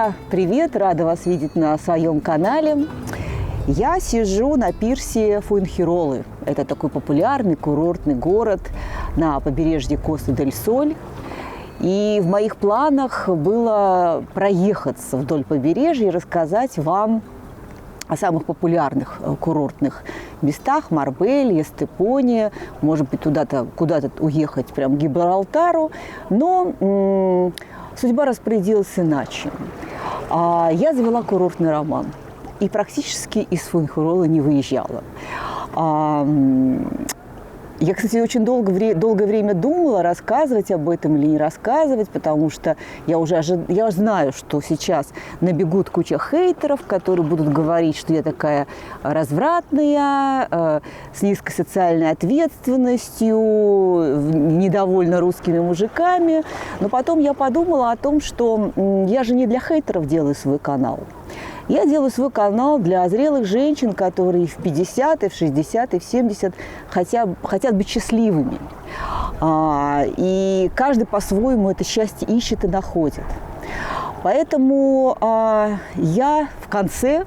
Друзья, привет! Рада вас видеть на своем канале. Я сижу на пирсе Фуэнхиролы. Это такой популярный курортный город на побережье Коста-дель-Соль. И в моих планах было проехаться вдоль побережья и рассказать вам о самых популярных курортных местах: Марбелье, Степоне, может быть, куда-то уехать прям к Гибралтару. Но судьба распорядилась иначе. Я завела курортный роман и практически из Фуэнхиролы не выезжала. Я, кстати, очень долгое время думала, рассказывать об этом или не рассказывать, потому что я уже знаю, что сейчас набегут куча хейтеров, которые будут говорить, что я такая развратная, с низкой социальной ответственностью, недовольна русскими мужиками. Но потом я подумала о том, что я же не для хейтеров делаю свой канал. Я делаю свой канал для зрелых женщин, которые в 50, и в 60, и в 70 хотят быть счастливыми. И каждый по-своему это счастье ищет и находит. Поэтому я в конце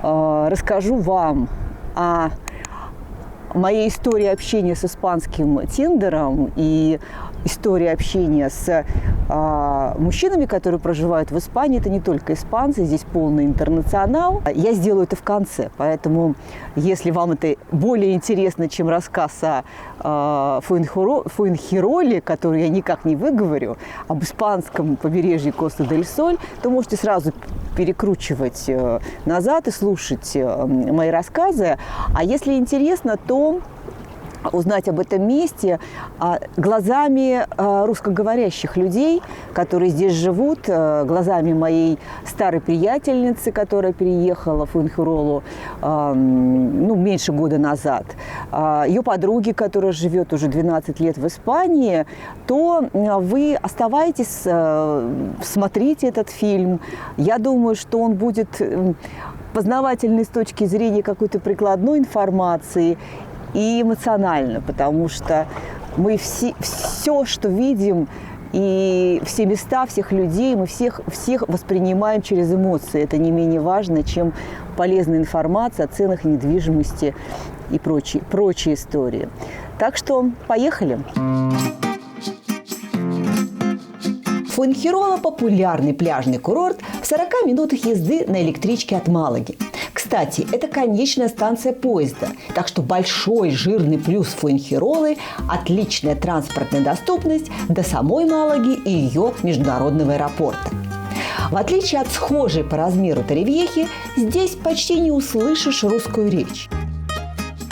расскажу вам о моей истории общения с испанским Тиндером и история общения с мужчинами, которые проживают в Испании. Это не только испанцы, здесь полный интернационал. Я сделаю это в конце, поэтому если вам это более интересно, чем рассказ о Фуэнхироле, который я никак не выговорю, об испанском побережье Коста-дель-Соль, то можете сразу перекручивать назад и слушать мои рассказы. А если интересно, то узнать об этом месте глазами русскоговорящих людей, которые здесь живут, глазами моей старой приятельницы, которая переехала в Фуэнхиролу меньше года назад, ее подруги, которая живет уже 12 лет в Испании, то вы оставайтесь, смотрите этот фильм. Я думаю, что он будет познавательный с точки зрения какой-то прикладной информации и эмоционально, потому что мы все, что видим, и все места, всех людей, мы всех воспринимаем через эмоции. Это не менее важно, чем полезная информация о ценах недвижимости и прочие истории. Так что поехали! Фуэнхирола – популярный пляжный курорт в 40 минутах езды на электричке от Малаги. Кстати, это конечная станция поезда, так что большой жирный плюс Фуэнхиролы – отличная транспортная доступность до самой Малаги и ее международного аэропорта. В отличие от схожей по размеру Торревьехи, здесь почти не услышишь русскую речь.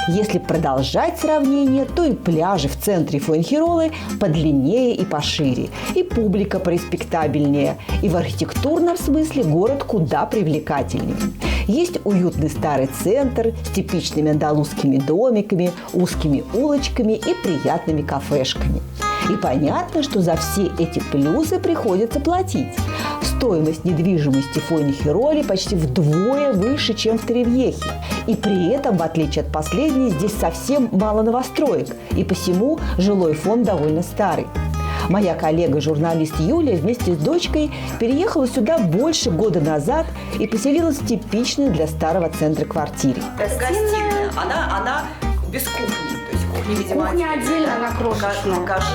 Если продолжать сравнение, то и пляжи в центре Фуэнхиролы подлиннее и пошире, и публика пореспектабельнее, и в архитектурном смысле город куда привлекательнее. Есть уютный старый центр с типичными андалузскими домиками, узкими улочками и приятными кафешками. И понятно, что за все эти плюсы приходится платить. Стоимость недвижимости в Фуэнхироле почти вдвое выше, чем в Торревьехе. И при этом, в отличие от последней, здесь совсем мало новостроек, и посему жилой фонд довольно старый. Моя коллега-журналист Юлия вместе с дочкой переехала сюда больше года назад и поселилась в типичной для старого центра квартире. Гостиная, она без кухни. То есть кухня отдельно, она крошечная. Покажи.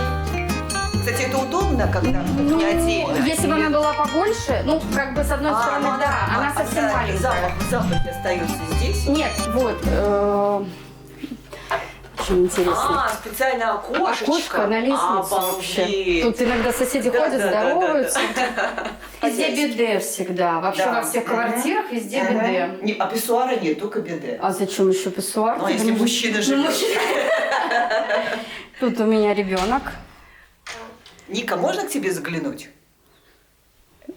Кстати, это удобно, когда кухня отдельно. Если бы она была побольше, с одной стороны, она совсем маленькая. Запах остается здесь? Нет, вот. Очень интересно. Специально окошечко. Окошко на лестнице вообще. Тут иногда соседи ходят, здороваются. Везде биде всегда. Вообще во всех квартирах везде биде. А писсуара нет, только биде. А зачем еще писсуар? Ну, если мужчина живет. Тут у меня ребенок. Ника, можно к тебе заглянуть?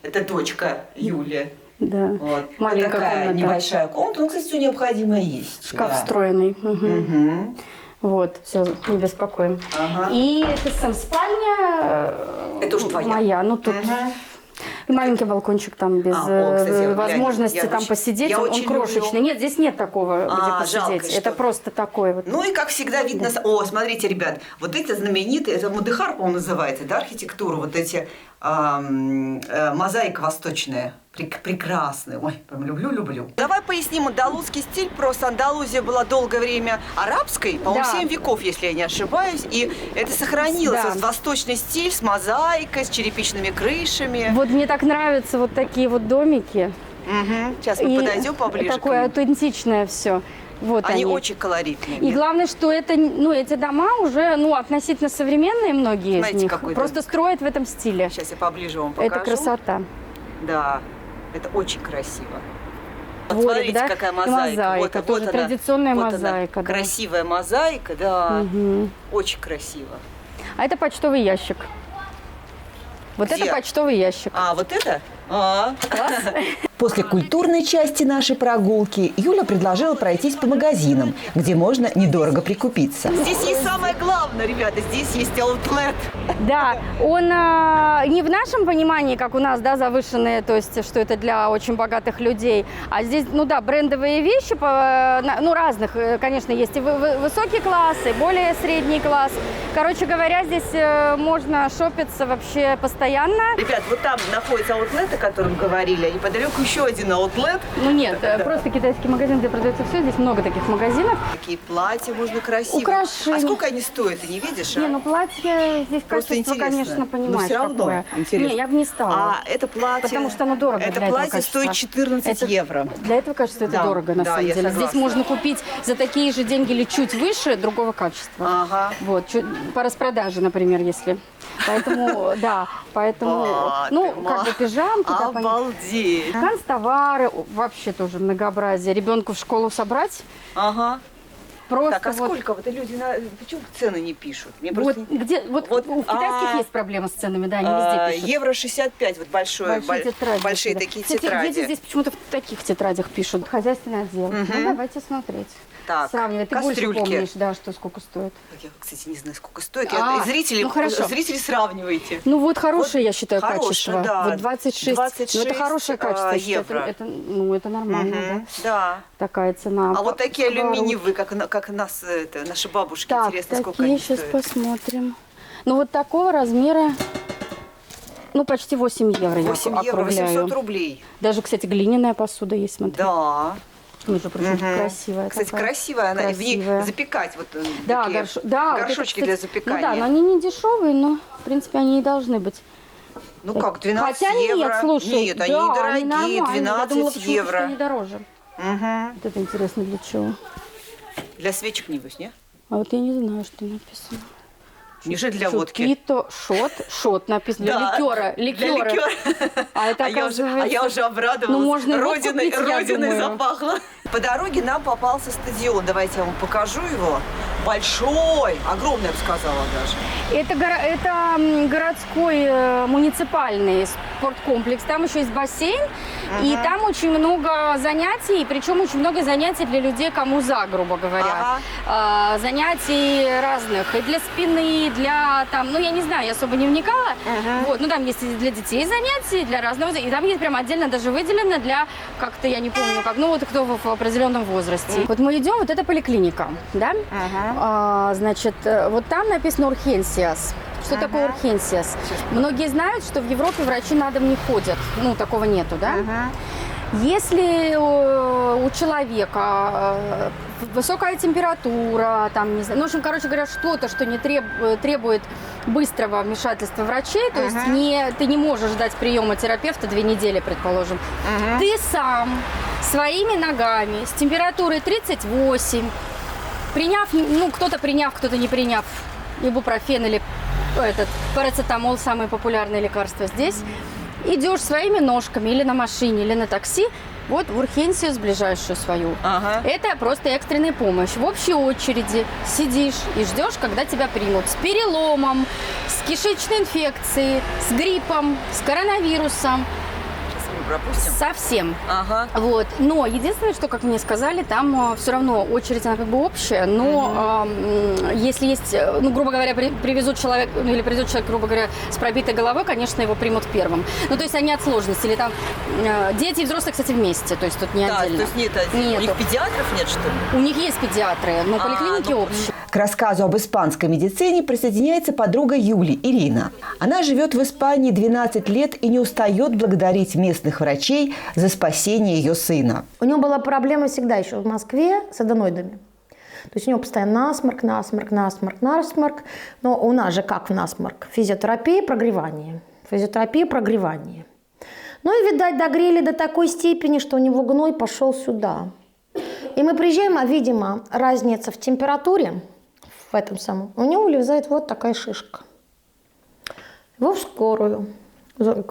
Это дочка Юлия. Да. Вот. Маленькая такая комната. Небольшая комната. Ну, кстати, все необходимое есть. Шкаф встроенный. Угу. Вот, все, не беспокоим. Ага. И это сам спальня. Это уже твоя. Моя. Ну тут И маленький балкончик там без кстати, возможности я там очень- посидеть, я он очень крошечный. люблю. Нет, здесь нет такого, где жалко, посидеть. Это что- просто такой вот. Ну и как всегда видно... О, смотрите, ребят, вот эти знаменитые, это Мудехар, по-моему, называется, да, архитектура, вот эти мозаика восточная. Прекрасная. Ой, прям люблю. Давай поясним андалузский стиль. Просто Андалузия была долгое время арабской, по-моему, Да. 7 веков, если я не ошибаюсь. И это сохранилось. Да. Вот восточный стиль с мозаикой, с черепичными крышами. Вот мне так нравятся вот такие вот домики. Мгм. Сейчас мы И подойдем поближе. такое к ним. аутентичное все. Вот Они они. очень колоритные. И главное, что это, ну, эти дома уже, ну, относительно современные многие Знаете, из них. какой Просто домик? строят в этом стиле. Сейчас я поближе вам покажу. Это красота. Да, это очень красиво. Вот Дворик, смотрите, да? какая И мозаика. мозаика, тоже она, традиционная вот она, мозаика, да. Красивая мозаика, да. Мгм. Очень красиво. А это почтовый ящик. Вот Где? это почтовый ящик. А, вот это? После культурной части нашей прогулки Юля предложила пройтись по магазинам, где можно недорого прикупиться. Здесь есть самое главное, ребята, здесь есть аутлет. Да, он не в нашем понимании, как у нас, да, завышенные, то есть, что это для очень богатых людей, а здесь, ну да, брендовые вещи, ну, разных, конечно, есть и высокий класс, и более средний класс. Короче говоря, здесь можно шопиться вообще постоянно. Ребят, вот там находится аутлет, о котором говорили, а неподалеку еще один аутлет. Ну нет, просто китайский магазин, где продается все, здесь много таких магазинов. Такие платья можно красивые. Украшения. А сколько они стоят, ты не видишь? Не, ну платье здесь Просто качество, интересно. конечно, Но понимаешь, все равно какое. интересно. Не, я бы не стала. А это платье... Потому что оно дорого Это для этого платье качества. стоит 14 евро. Для этого качества это Да, дорого, на да, самом я деле. согласна. Здесь можно купить за такие же деньги или чуть выше другого качества. Ага. Вот, по распродаже, например, если. Поэтому, да, поэтому, ну, как бы пижамки, да, понятно. Обалдеть. Канцтовары, вообще тоже многообразие. Ребенку в школу собрать, Ага. просто Так, а вот. сколько? Вот люди почему цены не пишут? Мне Вот, просто... где, вот, Вот, у китайских есть проблема с ценами, да, они везде пишут. Евро 65, вот Большие тетради. большие да. такие Кстати, тетради. дети здесь почему-то в таких тетрадях пишут. Хозяйственный отдел. Ну, давайте смотреть. Так, Сравнивать. Ты больше кастрюльки. помнишь, да, что сколько стоит. Я, кстати, не знаю, сколько стоит. А, И зрители, ну, хорошо. зрители сравнивайте. Ну вот хорошее, Вот я считаю, хорошее, качество. да. Вот 26. 26 Ну, это хорошее качество. я считаю. евро. Ну, это нормально, Мгм, да. да. Такая цена. А вот такие Сковородки. алюминиевые, как нас, наши бабушки, Так, интересно, сколько такие они сейчас стоят. посмотрим. Ну вот такого размера, ну почти 8 евро 8 я евро, округляю. 800 рублей. Даже, кстати, глиняная посуда есть, смотри. Да. Между прочим, Мгм. красивая. Кстати, такая. красивая, она, в ней Красивая. запекать вот Да, такие да, вот это, горшочки кстати, для запекания. Ну да, но они не дешевые, но, в принципе, они и должны быть. Ну как, 12 Хотя евро? нет, слушай, Нет, они да, недорогие, нормальные. 12 Я думала, почему-то, евро. что они дороже. Мгм. Вот это интересно для чего. Для свечек, небось, не? А вот я не знаю, что написано. Неужели для водки? Чукито, шот написано. Для Да, ликера. Для Ликера. ликера. А это я оказывается... уже обрадовалась. Ну, можно и водку Родиной, пить, я родиной думаю. запахло. По дороге нам попался стадион. Давайте я вам покажу его. Большой, огромный, я бы сказала даже. Это городской муниципальный спорткомплекс. Там еще есть бассейн. И там очень много занятий. Причем очень много занятий для людей, кому за, грубо говоря. Занятий разных. И для спины, для там, ну я не знаю, я особо не вникала. Вот, ну там есть и для детей занятия, для разного. И там есть прям отдельно даже выделено для, как-то я не помню как, ну вот кто в определенном возрасте. Вот мы идем, вот это поликлиника, да? Значит, вот там написано Урхенсиас. Что такое Урхенсиас? Многие знают, что в Европе врачи на дом не ходят. Ну, такого нету, да? Если у человека высокая температура, там, не знаю, ну, в общем, короче говоря, что-то, что не требует быстрого вмешательства врачей, то есть ты не можешь ждать приема терапевта 2 недели, предположим, ты сам своими ногами с температурой 38, приняв, ну, кто-то приняв, кто-то не приняв ибупрофен или этот парацетамол, самое популярное лекарство здесь, идешь своими ножками или на машине, или на такси, вот в Урхенсиус ближайшую свою. Это просто экстренная помощь. В общей очереди сидишь и ждешь, когда тебя примут с переломом, с кишечной инфекцией, с гриппом, с коронавирусом. пропустим? Совсем. Ага. Вот. Но единственное, что, как мне сказали, там все равно очередь, она как бы общая, но если есть, ну, грубо говоря, привезут человек, ну, или придет человек, грубо говоря, с пробитой головой, конечно, его примут первым. Ну, то есть они от сложности. Или там дети и взрослые, кстати, вместе, то есть тут не Да, отдельно. то есть нет, у них педиатров нет, что ли? У них есть педиатры, но поликлиники общие. К рассказу об испанской медицине присоединяется подруга Юли, Ирина. Она живет в Испании 12 лет и не устает благодарить местных врачей за спасение ее сына. У него была проблема всегда еще в Москве с аденоидами. То есть у него постоянно насморк. Но у нас же как в насморк? Физиотерапия, прогревание. Ну и, видать, догрели до такой степени, что у него гной пошел сюда. И мы приезжаем, а, видимо, разница в температуре в этом самом. У него вылезает вот такая шишка. Его в скорую.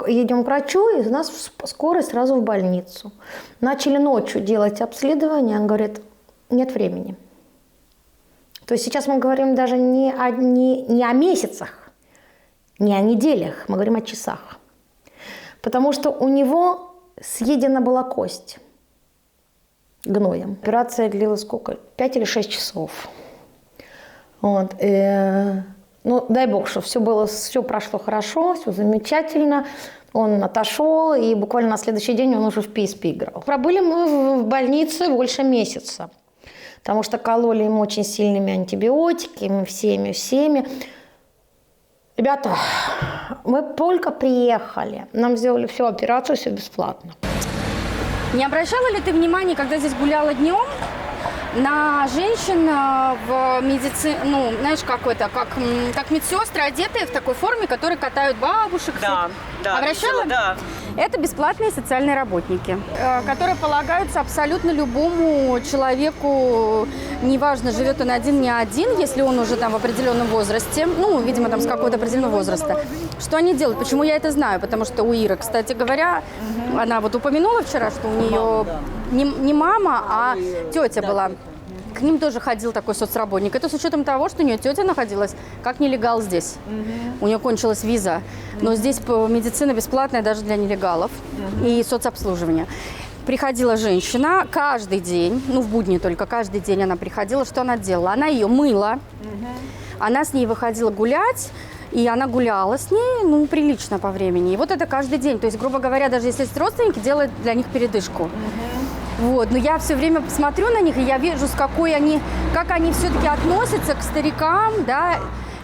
Едем к врачу, и нас в скорой сразу в больницу. Начали ночью делать обследование, он говорит, нет времени. То есть сейчас мы говорим даже не о месяцах, не о неделях, мы говорим о часах. Потому что у него съедена была кость гноем. Операция длилась сколько? 5 или 6 часов. Вот. Ну, дай бог, что все прошло хорошо, все замечательно. Он отошел, и буквально на следующий день он уже в PSP играл. Пробыли мы в больнице больше месяца, потому что кололи ему очень сильными антибиотиками, всеми. Ребята, мы только приехали, нам сделали всю операцию, все бесплатно. Не обращала ли ты внимания, когда здесь гуляла днем, на женщин в медицине, ну, знаешь, как медсестры, одетые в такой форме, которые катают бабушек? Да, Обращала? Да. Это бесплатные социальные работники, которые полагаются абсолютно любому человеку, неважно, живет он один, не один, если он уже там в определенном возрасте, ну, видимо, там с какого-то определенного возраста. Что они делают? Почему я это знаю? Потому что у Иры, кстати говоря, она вот упомянула вчера, что у нее не мама, а тетя была. К ним тоже ходил такой соцработник. Это с учетом того, что у нее тетя находилась как нелегал здесь. У нее кончилась виза. Но здесь медицина бесплатная даже для нелегалов. И соцобслуживание. Приходила женщина каждый день, ну в будни только, каждый день она приходила. Что она делала? Она ее мыла. Она с ней выходила гулять. И она гуляла с ней, ну, прилично по времени. И вот это каждый день. То есть, грубо говоря, даже если есть родственники, делает для них передышку. Вот, но я все время смотрю на них, и я вижу, как они все-таки относятся к старикам, да,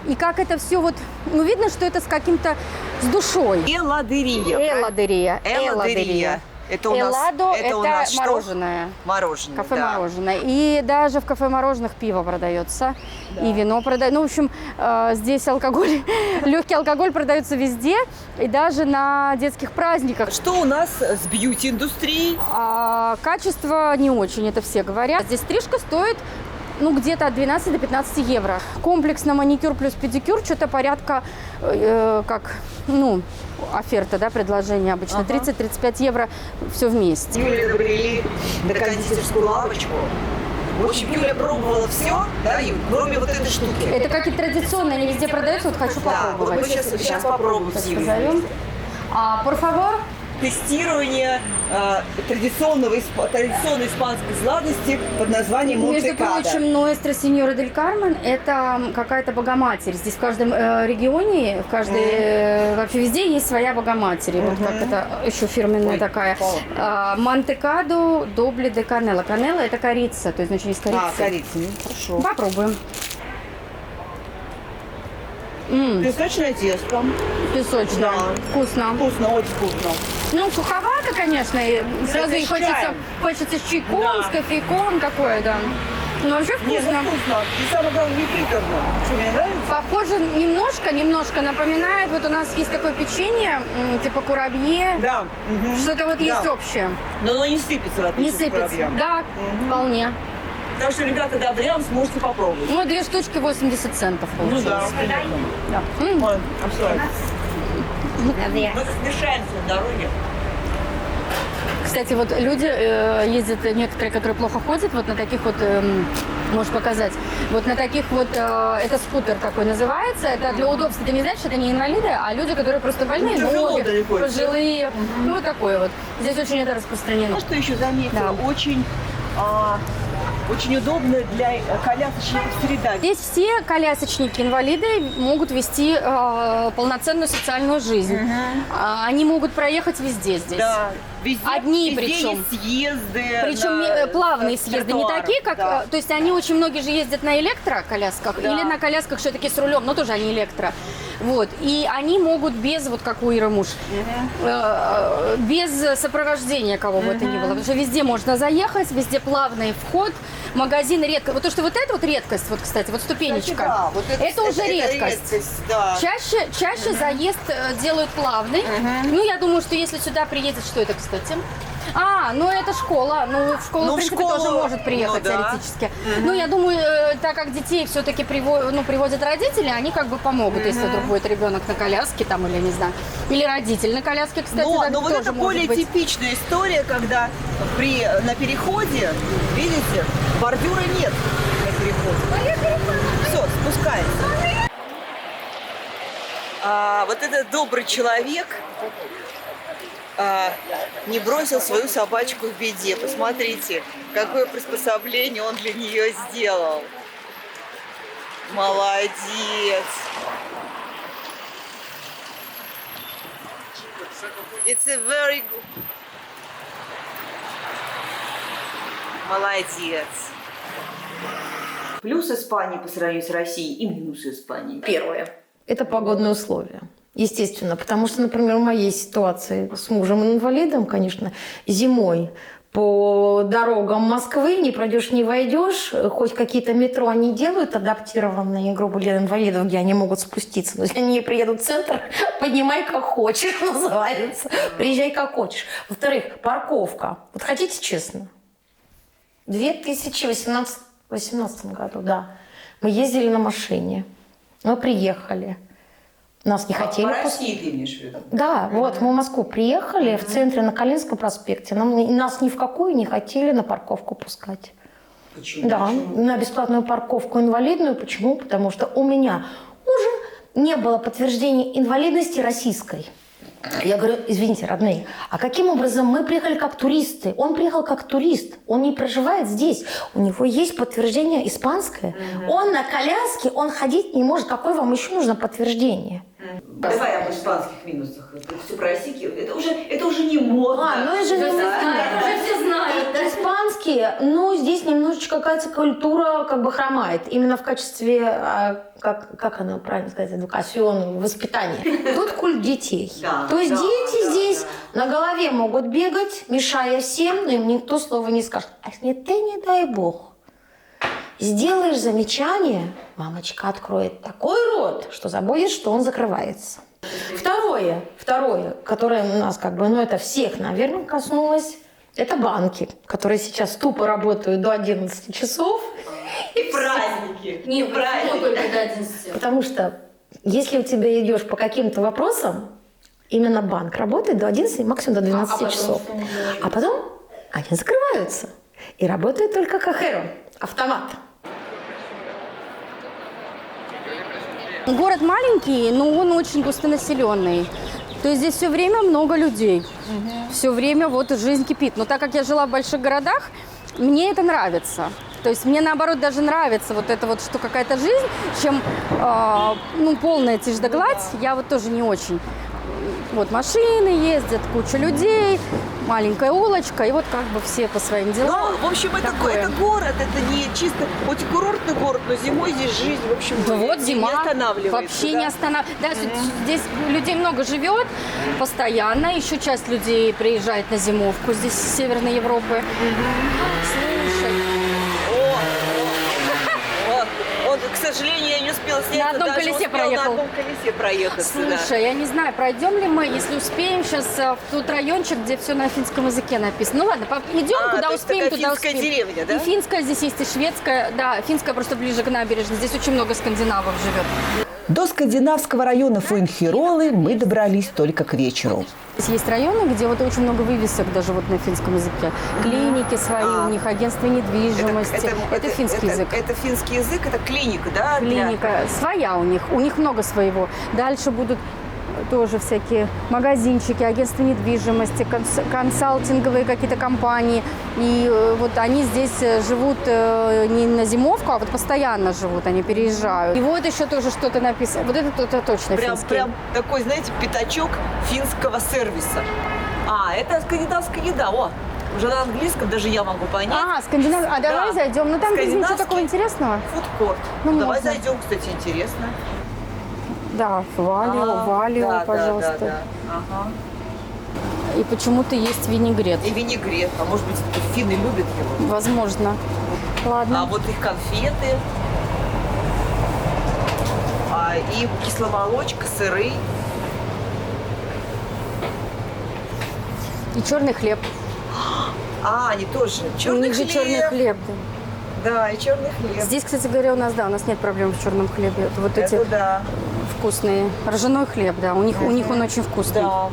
и как это все вот, ну, видно, что это с каким-то, с душой. Элладерия. Это у нас, Элладо это у нас что? мороженое. Мороженое, Кафе-мороженое. И даже в кафе-мороженых пиво продается, и вино продается. Ну, в общем, здесь алкоголь, легкий алкоголь продается везде, и даже на детских праздниках. Что у нас с бьюти-индустрией? Качество не очень, это все говорят. Здесь стрижка стоит, ну, где-то от 12 до 15 евро. Комплексно маникюр плюс педикюр, что-то порядка, оферта, да, предложение обычно, 30-35 евро все вместе. Юля добрели на кондитерскую лавочку. В общем, Юля пробовала все, да, кроме вот этой штуки. Это как и традиционно, они везде продаются, вот хочу попробовать. Вот мы сейчас попробуем с Юлей. Позовем. Por favor. Тестирование традиционной испанской сладости под названием Между Монте-Кадо. прочим, Nuestra Señora del Carmen – это какая-то Богоматерь. Здесь в каждом регионе, вообще везде есть своя Богоматерь. Вот как это еще фирменная такая. Монте-Кадо Добле де Канелла. Канелла – это корица, то есть значит есть корица. Корица, хорошо. Попробуем. Песочное тесто. Песочное. Да. Вкусно. Вкусно, очень вкусно. Ну, суховато, конечно, и сразу и хочется с чайком, Да. с кофейком такое, да. Но вообще вкусно. Нет, вкусно. И самое главное, не приторно. Что, мне нравится? Похоже, немножко напоминает, вот у нас есть такое печенье, типа курабье, Да. что-то вот есть Да. общее. Но оно не сыпется, в отличие Не от сыпется. курабья. Да, вполне. Так что, ребята, да, рядом сможете попробовать. Ну, 2 штучки 80 центов получилось. Ну да, М. Ой, абсолютно. Мы смешаемся на дороге. Кстати, вот люди ездят, некоторые, которые плохо ходят, вот на таких вот, можешь показать, вот на таких вот, это скутер такой называется, это для удобства. Ты не знаешь, что это не инвалиды, а люди, которые просто больные, ноги, пожилые, ну вот такое вот. Здесь очень это распространено. Что еще заметила? Да. Очень удобно для колясочников среда. Здесь все колясочники-инвалиды могут вести полноценную социальную жизнь. Они могут проехать везде здесь. Да, везде, Одни везде причем. есть съезды. Причем плавные съезды, не такие, как... Да. То есть они очень многие же ездят на электроколясках Да. или на колясках все-таки с рулем, но тоже они электро. Вот. И они могут без, вот как у Иры муж, без сопровождения кого бы то ни было. Потому что везде можно заехать, везде плавный вход, магазин редко. Вот то, что вот это вот редкость, вот, кстати, вот ступенечка, Кстати, да, вот это уже редкость. Да. Чаще заезд делают плавный. Ну, я думаю, что если сюда приедет, что это, кстати? Ну это школа. Ну, в школу, Ну, в в принципе, школу, тоже может приехать ну, да. теоретически. Ну, я думаю, так как детей все-таки привозят родители, они как бы помогут, если вдруг будет ребенок на коляске, там, или, не знаю, или родитель на коляске, кстати, Но так вот тоже это может более быть. типичная история, когда на переходе, видите, бордюра нет на переходе. Все, спускается. Вот этот добрый человек не бросил свою собачку в беде. Посмотрите, какое приспособление он для нее сделал. Молодец. It's a very good. Молодец. Плюс Испании по сравнению с Россией и минусы Испании. Первое. Это погодные условия. Естественно, потому что, например, в моей ситуации с мужем-инвалидом, конечно, зимой по дорогам Москвы не пройдешь, не войдешь. Хоть какие-то метро они делают адаптированные, грубо для инвалидов, где они могут спуститься. Но если они приедут в центр, поднимай как хочешь, называется. Приезжай как хочешь. Во-вторых, парковка. Вот хотите честно? В 2018 году, да, мы ездили на машине. Мы приехали. Нас не хотели По России ты имеешь в виду? Да, вот мы в Москву приехали, в центре на Калининском проспекте. Нас ни в какую не хотели на парковку пускать. Почему? Да, Почему? на бесплатную парковку инвалидную. Почему? Потому что у меня уже не было подтверждения инвалидности российской. Я говорю, извините, родные, а каким образом мы приехали как туристы? Он приехал как турист, он не проживает здесь. У него есть подтверждение испанское. Он на коляске, он ходить не может. Какое вам еще нужно подтверждение? Давай об испанских минусах. Это все про российские. Это уже не модно. Ну это же не Это уже все знают. Это испанские, но здесь немножечко какая-то культура как бы хромает. Именно в качестве, как она правильно сказать, эдукацион, воспитания. Тут культ детей. Да, То есть да, дети да, здесь да. на голове могут бегать, мешая всем, но им никто слова не скажет. А если ты, не дай бог, сделаешь замечание, мамочка откроет такой рот, что забудет, что он закрывается. Второе, которое у нас как бы, это всех, наверное, коснулось, это банки, которые сейчас тупо работают до 11 часов. И праздники. Не, праздники. только до 11. Потому что если у тебя идешь по каким-то вопросам, именно банк работает до 11, максимум до 12 часов. А потом они закрываются. И работает только кахеро, автомат. Город маленький, но он очень густонаселенный. То есть здесь все время много людей. Все время вот жизнь кипит. Но так как я жила в больших городах, мне это нравится. То есть мне, наоборот, даже нравится вот это вот, что какая-то жизнь, чем полная тишь да гладь. Я вот тоже не очень. Вот машины ездят, куча людей, маленькая улочка, и вот как бы все по своим делам. Ну, в общем, это Такое. город, это не чисто, хоть и курортный город, но зимой здесь жизнь, в общем, Да вот зима не останавливается. вообще да? не останавливается. Да, здесь людей много живет постоянно. Еще часть людей приезжает на зимовку здесь из Северной Европы. Слушай, Он, к сожалению, я не успела снять. На одном даже колесе успел проехал. На одном колесе проехаться, да. слушай, я не знаю, пройдем ли мы, если успеем сейчас в тот райончик, где все на финском языке написано. Ну ладно, идем, куда то есть успеем, такая туда финская успеем. деревня, да? И финская здесь есть, и шведская. Да, финская просто ближе к набережной. Здесь очень много скандинавов живет. До скандинавского района Фуенхиролы мы добрались только к вечеру. Есть районы, где вот очень много вывесок, даже вот на финском языке. Клиники свои, у них агентство недвижимости. Это финский язык. Это финский язык, это клиника, да? Клиника своя у них много своего. Дальше будут тоже всякие магазинчики, агентства недвижимости, консалтинговые какие-то компании. И вот они здесь живут не на зимовку, а вот постоянно живут, они переезжают. И вот еще тоже что-то написано. Вот это точно финский. Прям такой, знаете, пятачок финского сервиса. Это скандинавская еда. О, уже на английском даже я могу понять. Давай зайдем. Ну там без ничего такого интересного. Фудкорт. Ну, давай можно. зайдем, кстати, интересно. Да, валио, пожалуйста. Да. Ага. И почему-то есть винегрет. И винегрет. А может быть, финны любят его? Возможно. Ладно. А вот их конфеты. И кисломолочка, сыры. И черный хлеб. Они тоже. У Черный них же хлеб. черный хлеб. Да, и черный хлеб. Здесь, кстати говоря, у нас нет проблем с черным хлебом. Это вот эти да. вкусные. Ржаной хлеб, да. У них он очень вкусный. Да.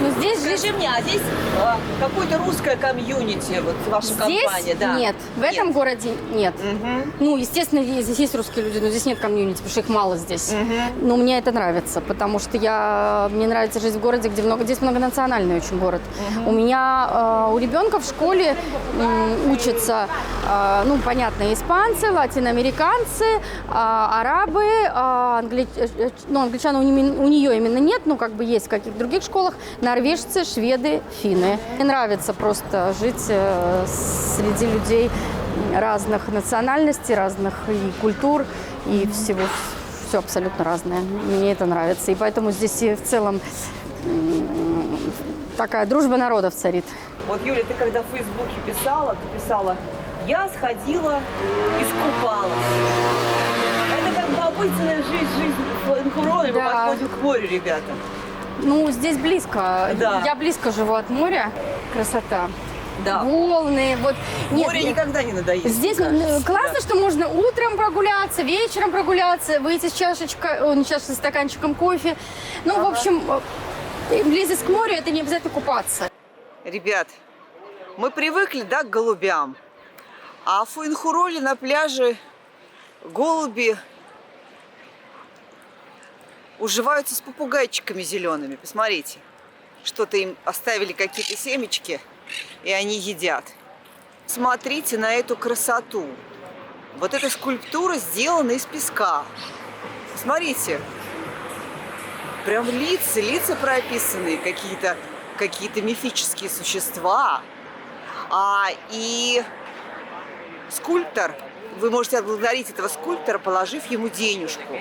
Но здесь же Скажи мне, а здесь какое-то русское комьюнити, вот ваша здесь компания, да? нет. В этом городе нет. Ну, естественно, здесь есть русские люди, но здесь нет комьюнити, потому что их мало здесь. Но мне это нравится, потому что мне нравится жить в городе, где здесь многонациональный очень город. У меня у ребенка в школе учатся, понятно, испанцы, латиноамериканцы, арабы, англичан у нее именно нет, есть в каких-то других школах, норвежцы, шведы, финны. Мне нравится просто жить среди людей разных национальностей, разных и культур, и всего, все абсолютно разное. Мне это нравится. И поэтому здесь и в целом такая дружба народов царит. Вот, Юля, ты когда в Фейсбуке писала, я сходила, искупалась. Это как бы обычная жизнь в Фуенхироле, мы подходим к морю, ребята. Здесь близко. Да. Я близко живу от моря. Красота. Да. Волны. Море никогда не надоест. Здесь классно, что можно утром прогуляться, вечером прогуляться, выйти с стаканчиком кофе. В общем, близость к морю – это не обязательно купаться. Ребят, мы привыкли, к голубям. А в Фуенхироле на пляже голуби уживаются с попугайчиками зелеными. Посмотрите, что-то им оставили какие-то семечки, и они едят. Смотрите на эту красоту. Вот эта скульптура сделана из песка. Смотрите, прям лица прописаны, какие-то мифические существа. И скульптор, вы можете отблагодарить этого скульптора, положив ему денежку.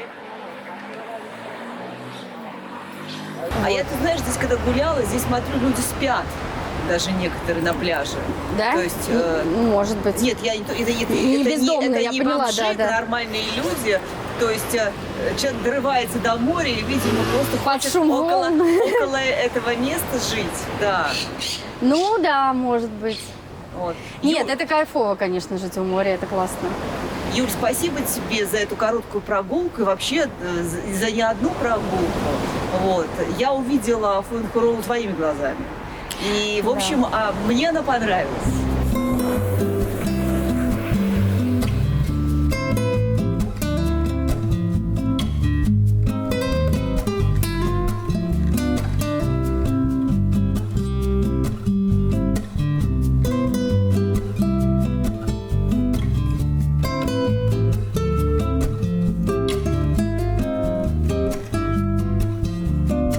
А я, ты знаешь, здесь когда гуляла, здесь смотрю, люди спят. Даже некоторые на пляже. Да? То есть... может быть. Нет, не бездомные, я не поняла, бомжи, да. Это нормальные люди. То есть человек дорывается до моря и, видимо, просто хочет около этого места жить. Да. Да, может быть. Вот. Нет, это кайфово, конечно, жить у моря, это классно. Юль, спасибо тебе за эту короткую прогулку и вообще за не одну прогулку. Вот. Я увидела Фуенхиролу твоими глазами. И, в общем, мне она понравилась.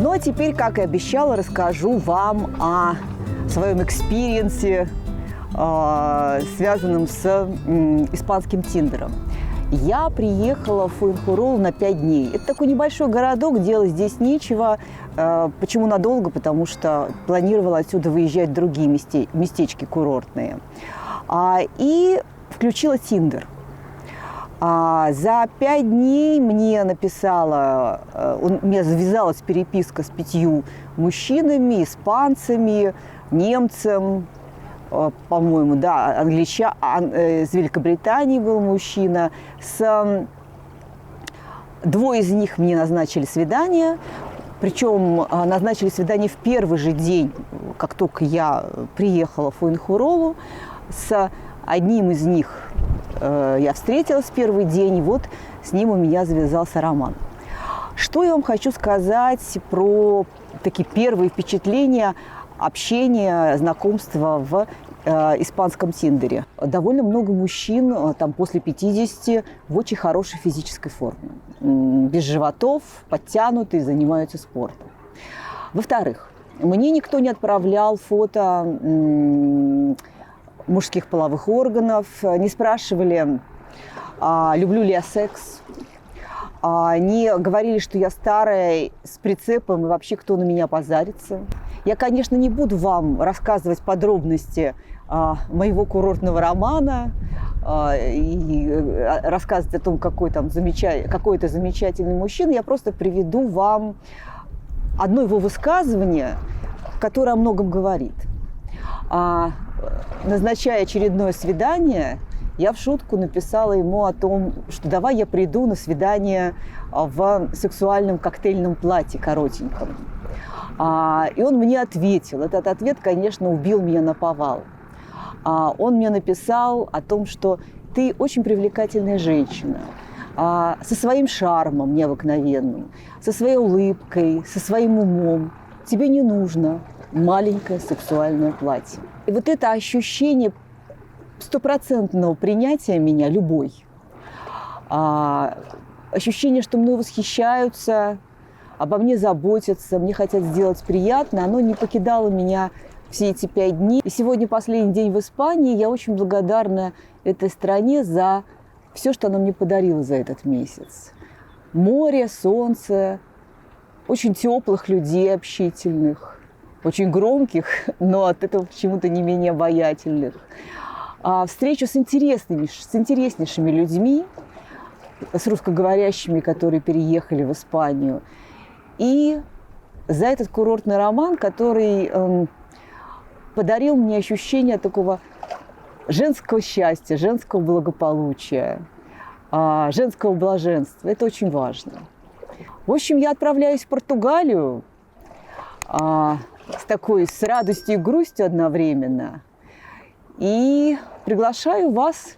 Ну а теперь, как и обещала, расскажу вам о своем экспириенсе, связанном с испанским Тиндером. Я приехала в Фуенхиролу на 5 дней. Это такой небольшой городок, делать здесь нечего. Почему надолго? Потому что планировала отсюда выезжать в другие местечки курортные. И включила Тиндер. За 5 дней мне написала, у меня завязалась переписка с 5 мужчинами, испанцами, немцем, по-моему, да, из Великобритании был мужчина. 2 из них мне назначили свидание, причем назначили свидание в первый же день, как только я приехала в Фуэнхоролу. С одним из них я встретилась в первый день, и вот с ним у меня завязался роман. Что я вам хочу сказать про такие первые впечатления общения, знакомства в испанском Тиндере. Довольно много мужчин, там после 50, в очень хорошей физической форме. Без животов, подтянутые, занимаются спортом. Во-вторых, мне никто не отправлял фото мужских половых органов, не спрашивали, люблю ли я секс, не говорили, что я старая, с прицепом, и вообще кто на меня позарится. Я, конечно, не буду вам рассказывать подробности моего курортного романа и рассказывать о том, какой это замечательный мужчина. Я просто приведу вам одно его высказывание, которое о многом говорит. Назначая очередное свидание, я в шутку написала ему о том, что давай я приду на свидание в сексуальном коктейльном платье коротеньком. И он мне ответил. Этот ответ, конечно, убил меня наповал. Он мне написал о том, что ты очень привлекательная женщина, со своим шармом необыкновенным, со своей улыбкой, со своим умом. Тебе не нужно маленькое сексуальное платье. И вот это ощущение стопроцентного принятия меня любой, ощущение, что мной восхищаются, обо мне заботятся, мне хотят сделать приятно, оно не покидало меня все эти 5 дней. И сегодня последний день в Испании. Я очень благодарна этой стране за все, что она мне подарила за этот месяц. Море, солнце, очень теплых людей общительных, очень громких, но от этого почему-то не менее обаятельных. Встречу с интереснейшими людьми, с русскоговорящими, которые переехали в Испанию. И за этот курортный роман, который подарил мне ощущение такого женского счастья, женского благополучия, женского блаженства. Это очень важно. В общем, я отправляюсь в Португалию с радостью и грустью одновременно. И приглашаю вас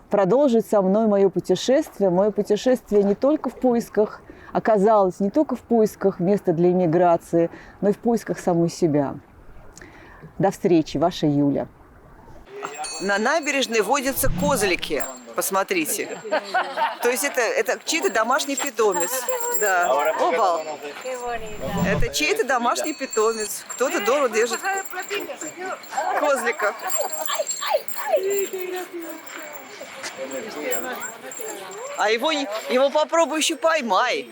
продолжить со мной мое путешествие. Мое путешествие не только в поисках, оказалось не только в поисках места для иммиграции, но и в поисках самой себя. До встречи, ваша Юля. На набережной водятся козлики. Посмотрите. То есть это чей-то домашний питомец. Да. Оба. Это чей-то домашний питомец. Кто-то дома держит козлика. А его попробуй еще поймай.